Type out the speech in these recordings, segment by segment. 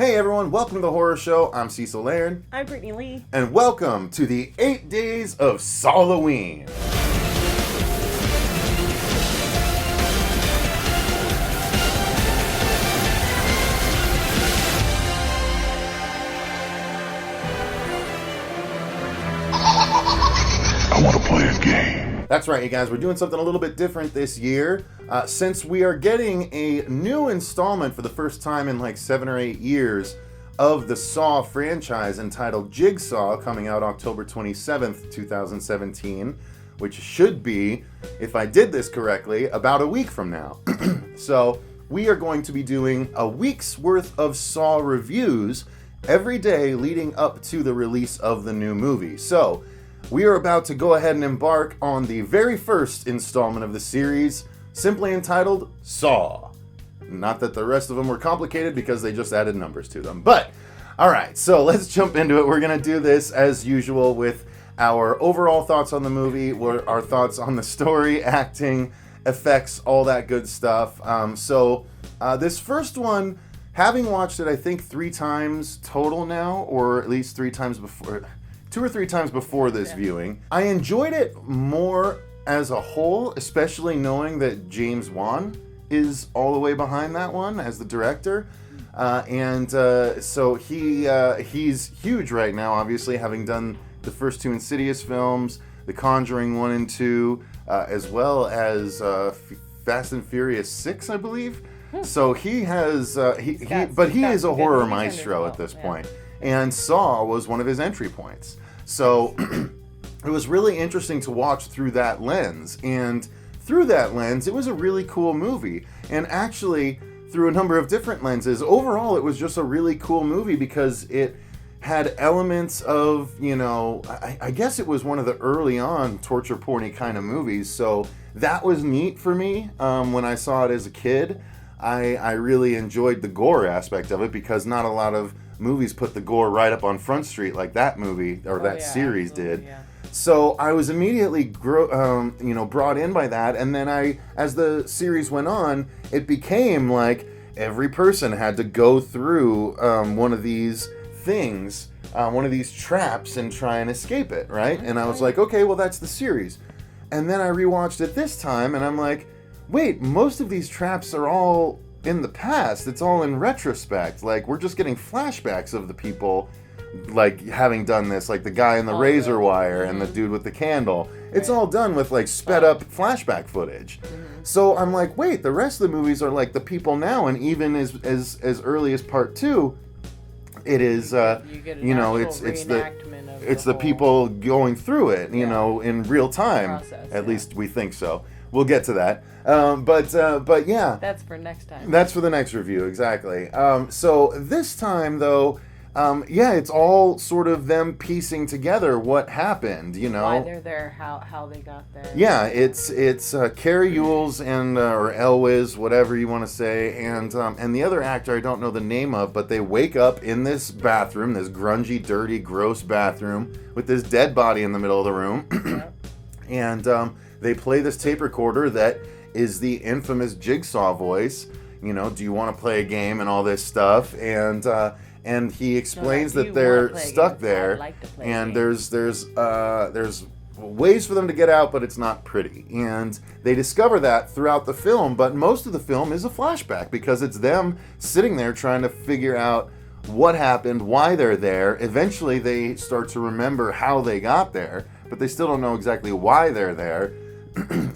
Hey everyone, welcome to the horror show. I'm Cecil Laird. I'm Brittini Lee. And welcome to the 8 Days of Sawlloween. I want to play a game. That's right, you guys. We're doing something a little bit different this year. Since we are getting a new installment for the first time in like 7 or 8 years of the Saw franchise entitled Jigsaw, coming out October 27th, 2017, which should be, if I did this correctly, about a week from now. So we are going to be doing a week's worth of Saw reviews every day leading up to the release of the new movie. So we are about to go ahead and embark on the very first installment of the series, simply entitled Saw. Not that the rest of them were complicated because they just added numbers to them. But, alright, so let's jump into it. We're going to do this as usual with our overall thoughts on the movie, our thoughts on the story, acting, effects, all that good stuff. This first one, having watched it I think 3 times total now, or at least 3 times before, 2 or 3 times before this viewing, I enjoyed it more as a whole, especially knowing that James Wan is all the way behind that one as the director. So he's huge right now, obviously, having done the first 2 Insidious films, The Conjuring 1 and 2, as well as Fast and Furious 6, I believe. So he has, he is a horror maestro at this point. And Saw was one of his entry points. So it was really interesting to watch through that lens. And through that lens, it was a really cool movie. And actually, through a number of different lenses, overall, it was just a really cool movie because it had elements of, I guess it was one of the early on torture porny kind of movies. So that was neat for me when I saw it as a kid. I really enjoyed the gore aspect of it because not a lot of movies put the gore right up on Front Street like that movie or that series did. Yeah. So I was immediately brought in by that, and then as the series went on, it became like every person had to go through one of these things, one of these traps, and try and escape it, right? And I was like, okay, well that's the series. And then I rewatched it this time, and I'm like, wait, most of these traps are all in the past. It's all in retrospect. Like, we're just getting flashbacks of the people, like, having done this. Like, the guy in the razor wire and the dude with the candle. It's all done with, like, sped up flashback footage. So I'm like, wait, the rest of the movies are, like, the people now. And even as early as part 2, it is, it's the people going through it, in real time. At least we think so. We'll get to that. But yeah. That's for next time. That's for the next review, exactly. So this time, though, it's all sort of them piecing together what happened, Why they're there, how they got there. Yeah, it's Carrie Ewells and or Elwes, whatever you want to say, and the other actor I don't know the name of, but they wake up in this bathroom, this grungy, dirty, gross bathroom with this dead body in the middle of the room, and they play this tape recorder that is the infamous Jigsaw voice. Do you want to play a game and all this stuff? And he explains that they're stuck there, and there's ways for them to get out, but it's not pretty. And they discover that throughout the film, but most of the film is a flashback because it's them sitting there trying to figure out what happened, why they're there. Eventually, they start to remember how they got there, but they still don't know exactly why they're there.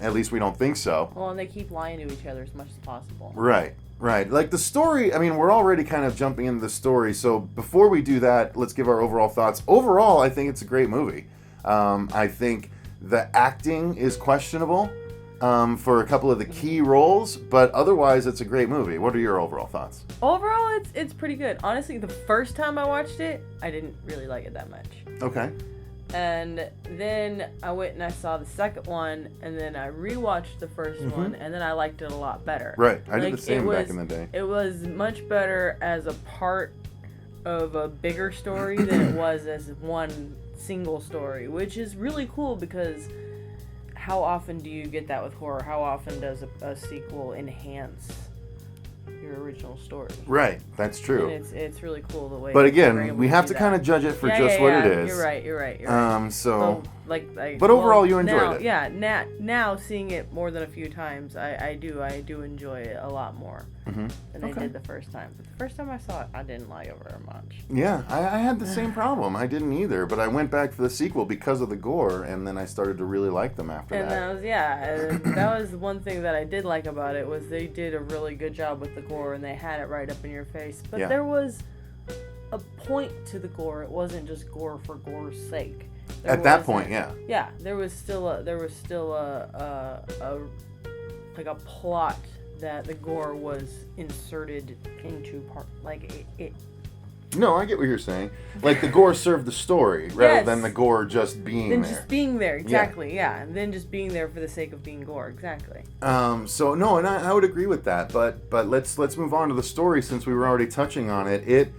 At least we don't think so. Well, and they keep lying to each other as much as possible. Right. Like the story, we're already kind of jumping into the story, so before we do that, let's give our overall thoughts. Overall, I think it's a great movie. I think the acting is questionable for a couple of the key roles, but otherwise it's a great movie. What are your overall thoughts? Overall, it's pretty good. Honestly, the first time I watched it, I didn't really like it that much. Okay. And then I went and I saw the second one, and then I rewatched the first one, and then I liked it a lot better. Right, I did the same back in the day. It was much better as a part of a bigger story than it was as one single story, which is really cool because how often do you get that with horror? How often does a sequel enhance your original story. Right, that's true. And it's really cool the way. But again, we have to kind of judge it for just what it is. You're right. So. Well, but overall, you enjoyed it. Yeah. Now seeing it more than a few times, I do enjoy it a lot more than I did the first time. But the first time I saw it, I didn't like it very much. Yeah, I had the same problem. I didn't either, but I went back for the sequel because of the gore, and then I started to really like them after that. And that was one thing that I did like about it, was they did a really good job with the gore, and they had it right up in your face. But there was a point to the gore. It wasn't just gore for gore's sake. At that point, yeah. Yeah, there was still a plot that the gore was inserted into part, like it. No, I get what you're saying. Like the gore served the story rather than the gore just being there. Just being there, exactly. Yeah, and then just being there for the sake of being gore, exactly. So no, and I would agree with that. But let's move on to the story since we were already touching on it.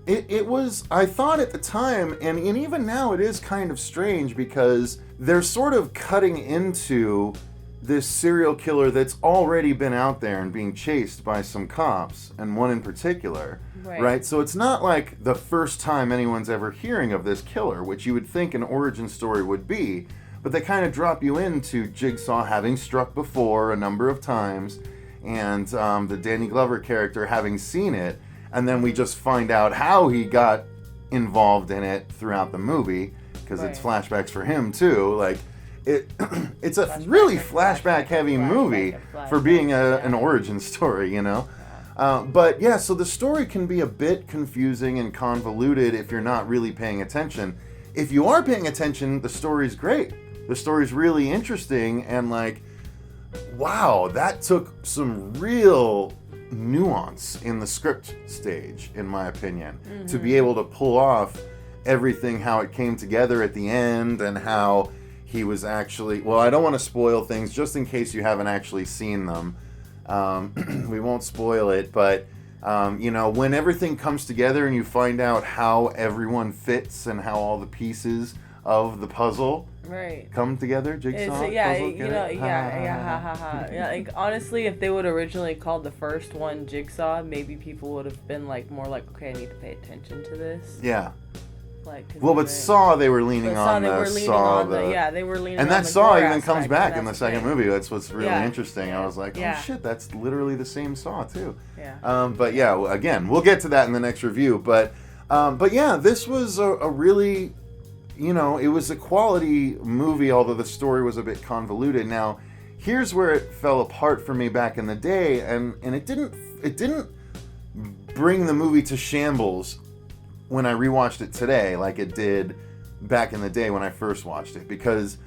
It was, I thought at the time, and even now it is kind of strange because they're sort of cutting into this serial killer that's already been out there and being chased by some cops, and one in particular, right? So it's not like the first time anyone's ever hearing of this killer, which you would think an origin story would be, but they kind of drop you into Jigsaw having struck before a number of times, and the Danny Glover character having seen it. And then we just find out how he got involved in it throughout the movie, because it's flashbacks for him too. Like it's a really flashback-heavy movie for being an origin story, you know. But yeah, so the story can be a bit confusing and convoluted if you're not really paying attention. If you are paying attention, the story's great. The story's really interesting, and like, wow, that took some real nuance in the script stage, in my opinion, to be able to pull off everything, how it came together at the end, and how he was actually, well, I don't want to spoil things just in case you haven't actually seen them. We won't spoil it, but you know, when everything comes together and you find out how everyone fits and how all the pieces of the puzzle come together, Jigsaw puzzle, like, honestly, if they would originally called the first one Jigsaw, maybe people would have been like more like, okay, I need to pay attention to this. Yeah. Like, well, but Saw, they were leaning on the Saw, they were leaning on and that the Saw gore even comes aspect, back in the second movie. That's what's really interesting. I was like, oh shit, that's literally the same Saw too. Yeah. But yeah, again, we'll get to that in the next review. But yeah, this was a really, you know, it was a quality movie, although the story was a bit convoluted. Now, here's where it fell apart for me back in the day, and it didn't bring the movie to shambles when I rewatched it today like it did back in the day when I first watched it, because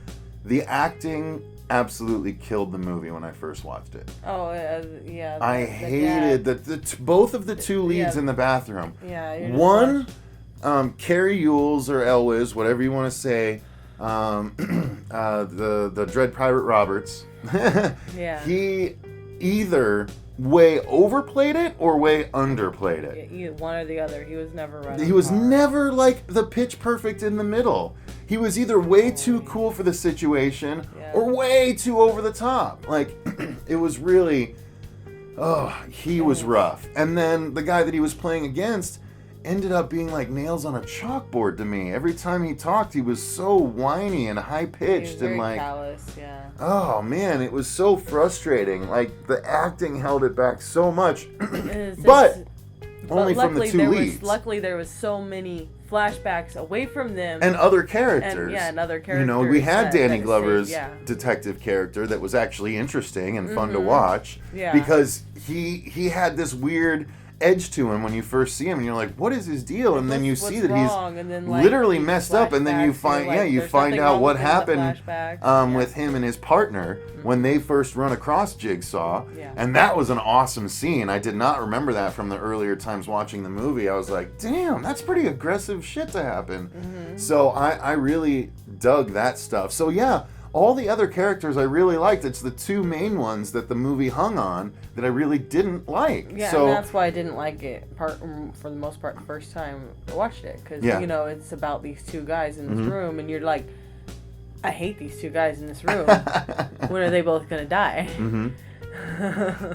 the acting absolutely killed the movie when I first watched it. Oh, yeah. I hated both of the two leads in the bathroom. Yeah. One, Carrie Ewells or Elwes, whatever you want to say, the Dread Pirate Roberts. Yeah. He either way overplayed it or way underplayed it. One or the other. He was never running. He was never like the pitch perfect in the middle. He was either way too cool for the situation or way too over the top. Like, it was really, he was rough. And then the guy that he was playing against ended up being like nails on a chalkboard to me. Every time he talked, he was so whiny and high pitched and like callous, yeah. Oh man, it was so frustrating. Like, the acting held it back so much. But only from the two leads. Luckily, there was so many flashbacks away from them and other characters. And other characters. You know, we had Danny Glover's detective character that was actually interesting and fun to watch because he had this weird edge to him when you first see him, and you're like, what is his deal? And then you see that he's literally messed up, and then you find out what happened with him and his partner when they first run across Jigsaw, and that was an awesome scene. I did not remember that from the earlier times watching the movie. I was like, damn, that's pretty aggressive shit to happen. So I really dug that stuff. So yeah, all the other characters I really liked. It's the two main ones that the movie hung on that I really didn't like. Yeah, so, and that's why I didn't like it for the most part the first time I watched it. Because, you know, it's about these two guys in this room, and you're like, I hate these two guys in this room. When are they both going to die?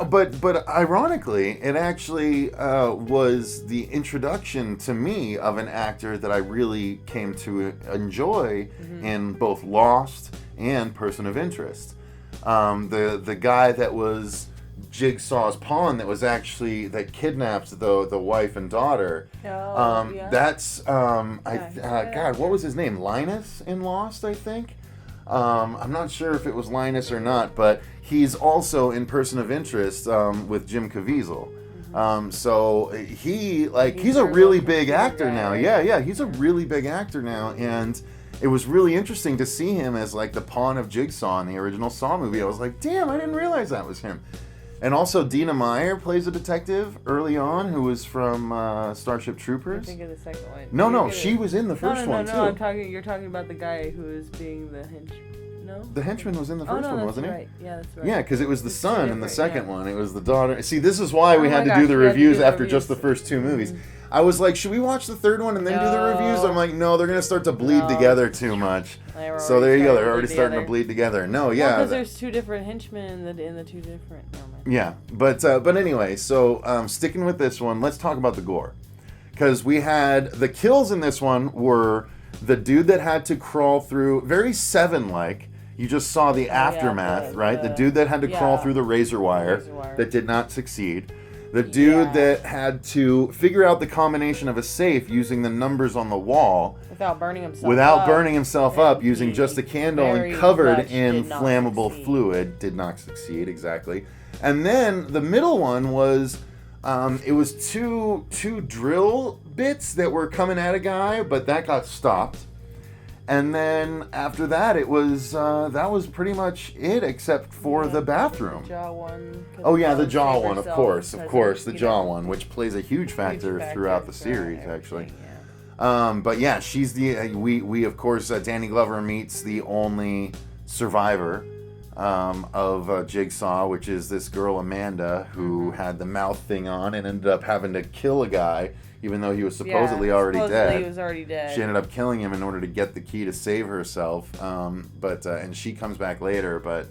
But ironically, it actually was the introduction to me of an actor that I really came to enjoy in both Lost and Person of Interest. The guy that was Jigsaw's pawn that kidnapped the wife and daughter. That's God, what was his name? Linus in Lost, I think. I'm not sure if it was Linus or not, but he's also in Person of Interest with Jim Caviezel. So he's a really big actor now. Yeah, he's a really big actor now, and it was really interesting to see him as like the pawn of Jigsaw in the original Saw movie. I was like, damn, I didn't realize that was him. And also Dina Meyer plays a detective early on who was from Starship Troopers. I think of the second one. No, she was in the first one too. No, you're talking about the guy who is being the henchman. No? The henchman was in the first one, wasn't he? Right. Yeah, that's right. Yeah, because it was the son in the second one. It was the daughter. See, this is why we had to do the reviews after just the first two movies. I was like, should we watch the third one and then do the reviews? I'm like, no, they're going to start to bleed together too much. So there you go. They're already starting to bleed together. No, yeah. Because there's two different henchmen in the two different... Yeah, but anyway, so sticking with this one, let's talk about the gore. Because we had... The kills in this one were the dude that had to crawl through... Very Seven-like. You just saw the aftermath, right? The dude that had to crawl through the razor wire that did not succeed. The dude that had to figure out the combination of a safe using the numbers on the wall. Without burning himself up. Using just a candle and covered in flammable fluid. Did not succeed, exactly. And then the middle one was, it was two drill bits that were coming at a guy, but that got stopped. And then after that, it was that was pretty much it, except for the bathroom. The jaw one. Oh yeah, the jaw one, of course, the jaw one, which plays a huge factor throughout the series, actually. But yeah, she's the we of course Danny Glover meets the only survivor of Jigsaw, which is this girl Amanda who had the mouth thing on and ended up having to kill a guy. Even though he was supposedly already dead. He was already dead. She ended up killing him in order to get the key to save herself. And she comes back later, but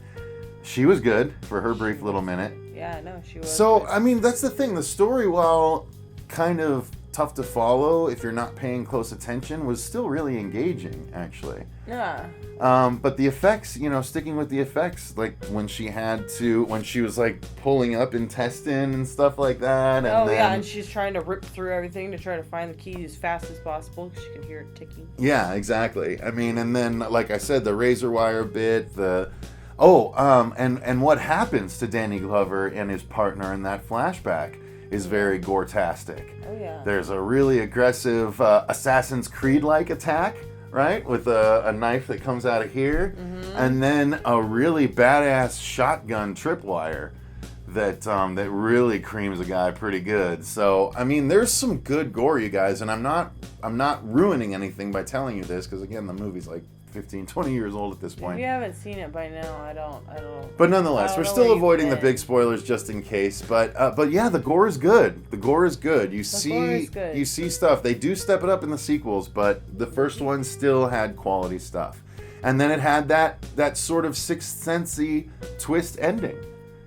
she was good for her brief little minute. Yeah, no, she was. So, good. I mean, that's the thing. The story, while kind of tough to follow if you're not paying close attention, was still really engaging, actually. Yeah. But the effects, sticking with the effects, like when she was like pulling up intestine and stuff like that. And she's trying to rip through everything to try to find the key as fast as possible because she can hear it ticking. Yeah, exactly. I mean, and then, like I said, the razor wire bit, and what happens to Danny Glover and his partner in that flashback is very gore-tastic. Oh, yeah. There's a really aggressive Assassin's Creed-like attack, right? With a knife that comes out of here. Mm-hmm. And then a really badass shotgun tripwire that really creams a guy pretty good. So, I mean, there's some good gore, you guys, and I'm not ruining anything by telling you this, because, again, the movie's like 15, 20 years old at this point. If you haven't seen it by now, I don't. But nonetheless, we're still avoiding the big spoilers just in case. But yeah, the gore is good. The gore is good. You see stuff. They do step it up in the sequels, but the first one still had quality stuff. And then it had that sort of Sixth Sense-y twist ending.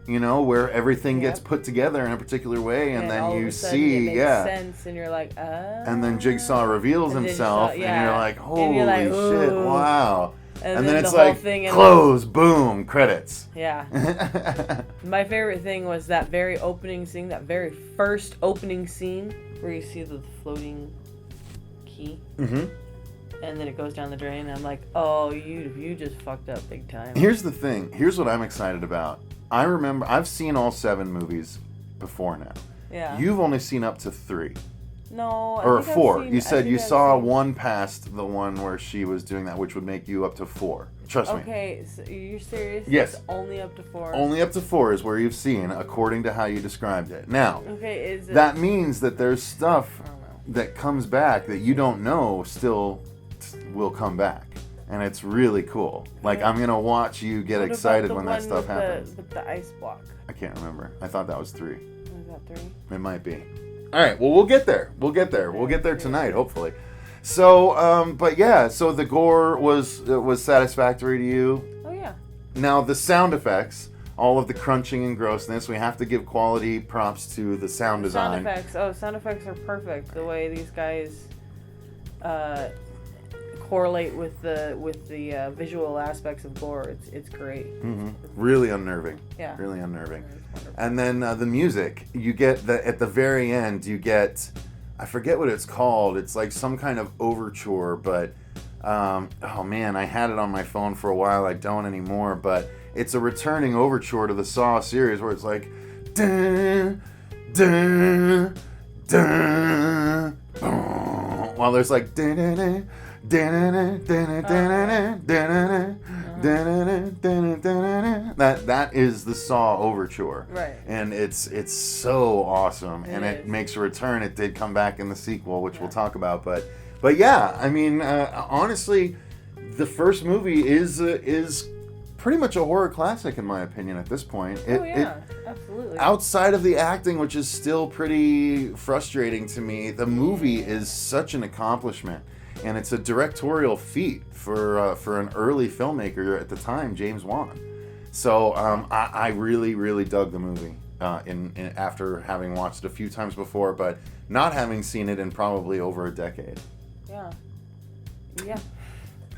Where everything gets put together in a particular way, and then you see, it makes sense, and you're like, and then Jigsaw reveals himself, and you're like, holy shit, wow. And then it's like, close, boom, credits. Yeah. My favorite thing was that very opening scene, that very first opening scene, where you see the floating key. Mm-hmm. And then it goes down the drain, and I'm like, oh, you just fucked up big time. Here's the thing. Here's what I'm excited about. I remember, I've seen all 7 movies before now. Yeah. You've only seen up to 3. No, or 4. You said you saw one past the one where she was doing that, which would make you up to 4. Trust me. Okay, so you're serious? Yes. It's only up to 4? Only up to 4 is where you've seen, according to how you described it. Now, is it... that means that there's stuff that comes back that you don't know still will come back. And it's really cool. Like, I'm going to watch you get excited when that stuff happens. With the ice block? I can't remember. I thought that was 3. Was that 3? It might be. All right, well, we'll get there. We'll get there tonight, hopefully. So, but yeah, so the gore was satisfactory to you. Oh, yeah. Now, the sound effects, all of the crunching and grossness. We have to give quality props to the sound design. Sound effects. Oh, sound effects are perfect. The way these guys correlate with the visual aspects of gore. It's great. Mm-hmm. Really unnerving. Yeah. Really unnerving. And then the music, you get at the very end, you get, I forget what it's called. It's like some kind of overture, but oh man, I had it on my phone for a while. I don't anymore, but it's a returning overture to the Saw series where it's like, dun, dun, dun, boom, while there's like, dun, dun, dun, that is the Saw overture, right? And it's so awesome, and it makes a return. It did come back in the sequel, which we'll talk about, but yeah, I mean, honestly, the first movie is pretty much a horror classic in my opinion at this point. Absolutely. Outside of the acting, which is still pretty frustrating to me, the movie is such an accomplishment. And it's a directorial feat for an early filmmaker at the time, James Wan. So I really, really dug the movie in after having watched it a few times before, but not having seen it in probably over a decade. Yeah. Yeah.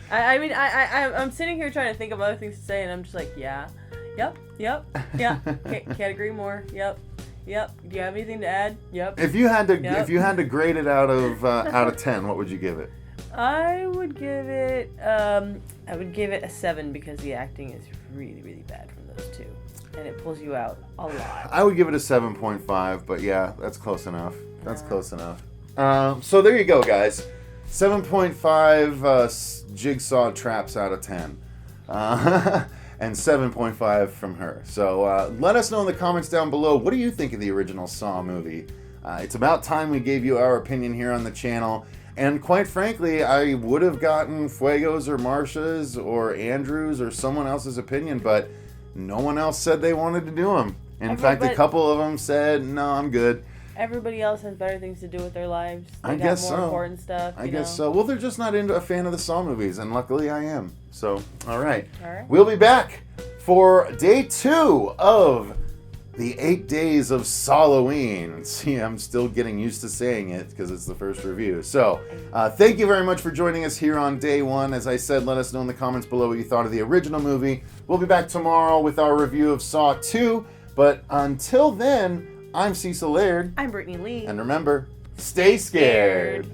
I mean, I'm sitting here trying to think of other things to say, and I'm just like, yeah. Yep. Can't agree more. Yep. Do you have anything to add? Yep. If you had to grade it out of 10, what would you give it? I would give it a 7 because the acting is really, really bad from those two, and it pulls you out a lot. I would give it a 7.5, but yeah, that's close enough. Close enough. So there you go, guys. 7.5 Jigsaw traps out of 10. And 7.5 from her. So let us know in the comments down below, what do you think of the original Saw movie? It's about time we gave you our opinion here on the channel. And quite frankly, I would have gotten Fuego's or Marsha's or Andrew's or someone else's opinion, but no one else said they wanted to do them. In fact, a couple of them said, no, I'm good. Everybody else has better things to do with their lives. I guess more important stuff. I guess so. Well, they're just not a fan of the Saw movies, and luckily I am. So, all right. We'll be back for day 2 of the 8 Days of Sawlloween. See, I'm still getting used to saying it because it's the first review. So, thank you very much for joining us here on day 1. As I said, let us know in the comments below what you thought of the original movie. We'll be back tomorrow with our review of Saw 2. But until then, I'm Cecil Laird. I'm Brittini Lee. And remember, stay scared.